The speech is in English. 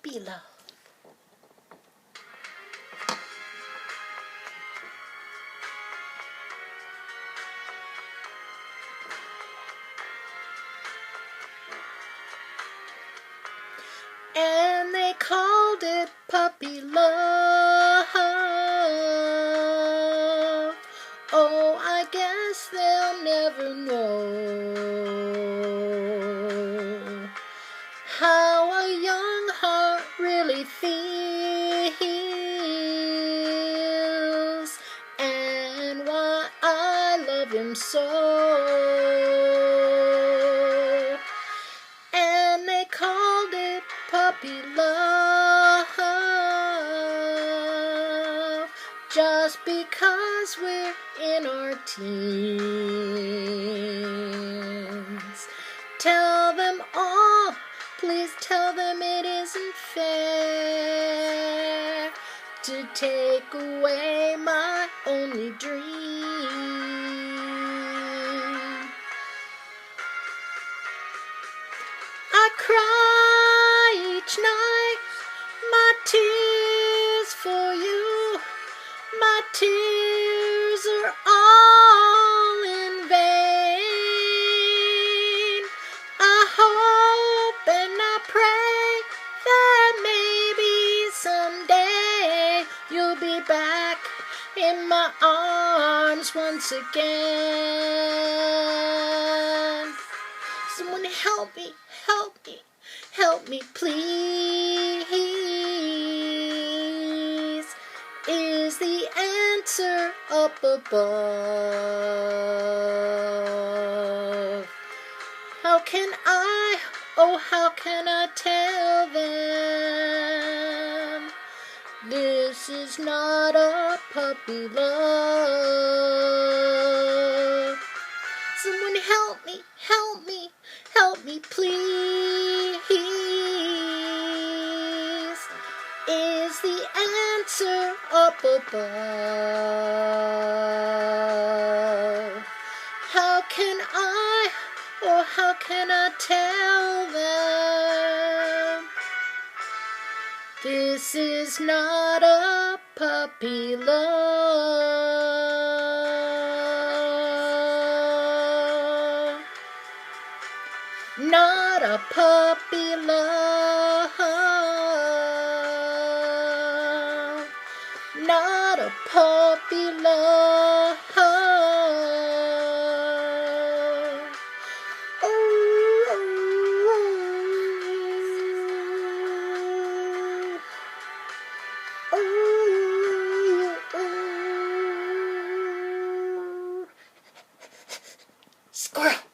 puppy love. And they called it puppy love. Oh, I guess they'll never know how a young heart really feels and why I love him so. And they called it puppy love just because we're in our teens. Tell them all, please tell them it isn't fair to take away my only dream. I cry each night, my tears for you. My tears are all in vain. I hope and I pray that maybe someday you'll be back in my arms once again. Someone help me, help me, help me please. Is the answer up above? How can I, oh how can I tell them this is not a puppy love? Someone help me, help me, help me please. Is the answer up above? How can I, or how can I tell them this is not a puppy love? Not a puppy love. Not a puppy love. Oh, oh, oh, oh. Squirrel.